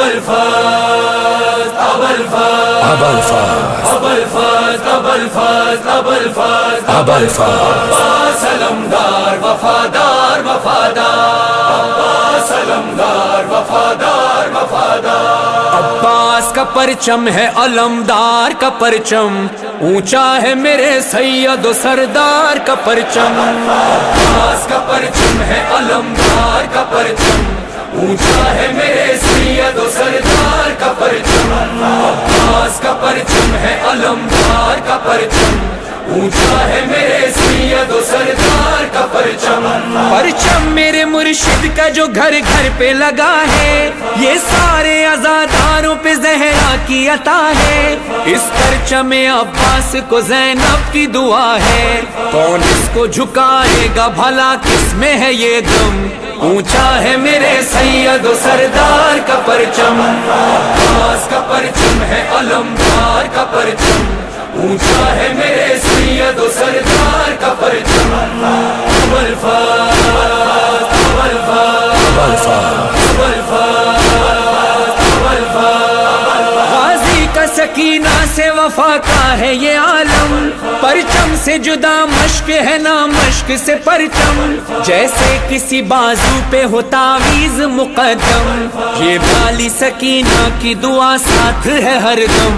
ابوالفضل عباس علمدار وفادار عباس علمدار وفادار عباس کا پرچم ہے علمدار کا پرچم، اونچا ہے میرے سید و سردار کا پرچم۔ عباس کا پرچم ہے علمدار کا پرچم، اونچا ہے میرے سید و سردار کا پرچم۔ عباس کا پرچم ہے علمدار کا پرچم، اونچا ہے میرے سید و سردار کا پرچم۔ پرچم میرے مرشد کا جو گھر گھر پہ لگا ہے، یہ سارے عزاداروں پہ زہرا کی عطا ہے۔ اس پرچم عباس کو زینب کی دعا ہے، کون اس کو جھکائے گا بھلا کس میں ہے یہ دم؟ اونچا ہے میرے سید و سردار کا پرچم۔ عباس کا پرچم ہے علمدار کا پرچم، اونچا ہے میرے سید و سردار کا پرچم۔ غازی کا سکینہ سے وفا کا ہے یہ عالم، پرچم سے جدا مشق ہے نا مشق سے پرچم، جیسے کسی بازو پہ ہو تعویذ مقدم، یہ بالی سکینہ کی دعا ساتھ ہے ہر دم۔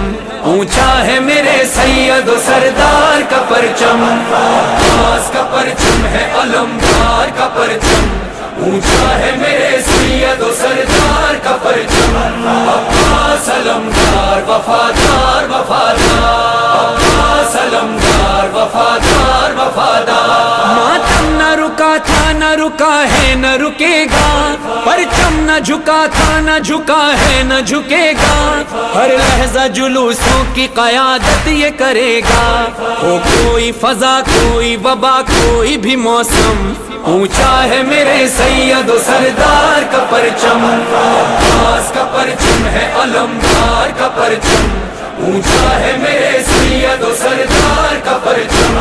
اونچا ہے میرے سید و سردار کا پرچم۔ عباس کا پرچم ہے علمدار کا پرچم، اونچا ہے میرے سید و سردار کا پرچم۔ عباس علمدار وفادار عباس علمدار وفادار ماتم نہ رکا تھا نہ رکا ہے نہ رکے گا، پرچم نہ جھکا تھا نہ جھکا ہے نہ جھکے گا، ہر لحظہ جلوسوں کی قیادت یہ کرے گا، ہو کوئی فضا کوئی وبا کوئی بھی موسم، اونچا ہے میرے سید و سردار کا پرچم۔ عباس کا پرچم ہے علمدار کا پرچم، اونچا ہے میرے سید و سردار کا پرچم۔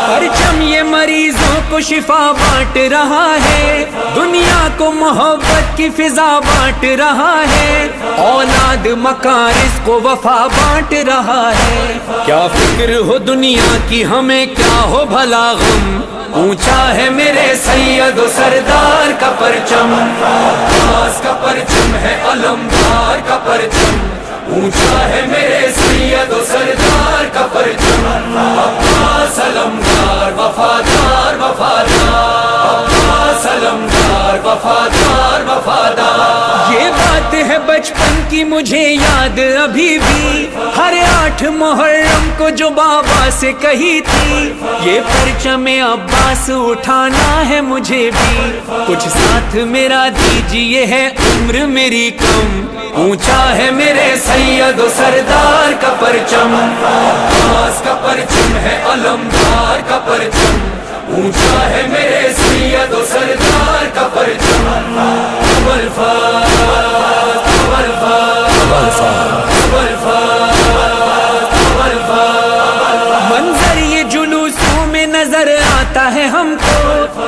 پرچم یہ مریضوں کو شفا بانٹ رہا ہے، دنیا کو محبت کی فضا بانٹ رہا ہے، اولاد مکارس کو وفا بانٹ رہا ہے، کیا فکر ہو دنیا کی ہمیں کیا ہو بھلا غم، اونچا ہے میرے سید و سردار کا پرچم۔ عباس کا پرچم ہے علمدار کا پرچم، اونچا ہے میرے سید و سردار کا پرچم۔ عباس علمدار وفادار عباس علمدار وفادار یہ بات ہے بچپن کی مجھے یاد ابھی بھی، ہر 8 محرم کو جو بابا سے کہی تھی، یہ پرچم عباس اٹھانا ہے مجھے بھی، کچھ ساتھ میرا دیجیے ہے عمر میری کم، اونچا ہے میرے سید و سردار کا پرچم۔ عباس کا پرچم ہے علمدار کا پرچم، اونچا ہے میرے سید و سردار کا پرچم۔ منظر یہ جلوسوں میں نظر آتا ہے ہم کو،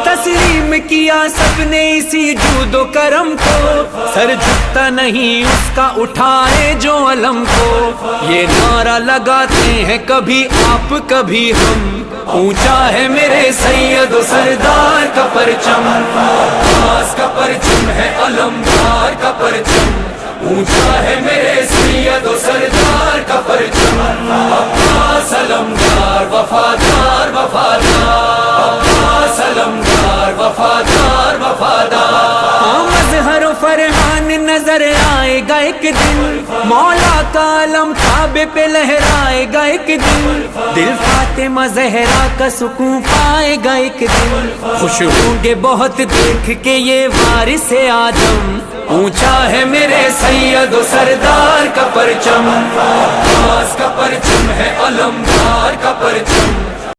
تسلیم کیا سب نے اسی جود و کرم کو، سر جھکتا نہیں اس کا اٹھائے جو علم کو، یہ نعرہ لگاتے ہیں کبھی آپ کبھی ہم، اونچا ہے میرے سید و سردار کا پرچم۔ عباس کا پرچم ہے علمدار کا پرچم، اونچا ہے میرے سید و سردار کا پرچم۔ عباس علمدار وفادار عباس علمدار وفادار مظہر و فرحان نظر آئے گا ایک دن، مولا کا علم کعبے پہ لہرائے گا ایک دن، دل فاطمہ زہرا کا سکون پائے گا ایک دن، خوش ہوں گے بہت دیکھ کے یہ وارث آدم، اونچا ہے میرے سید و سردار کا پرچم۔ عباس کا پرچم ہے علمدار کا پرچم،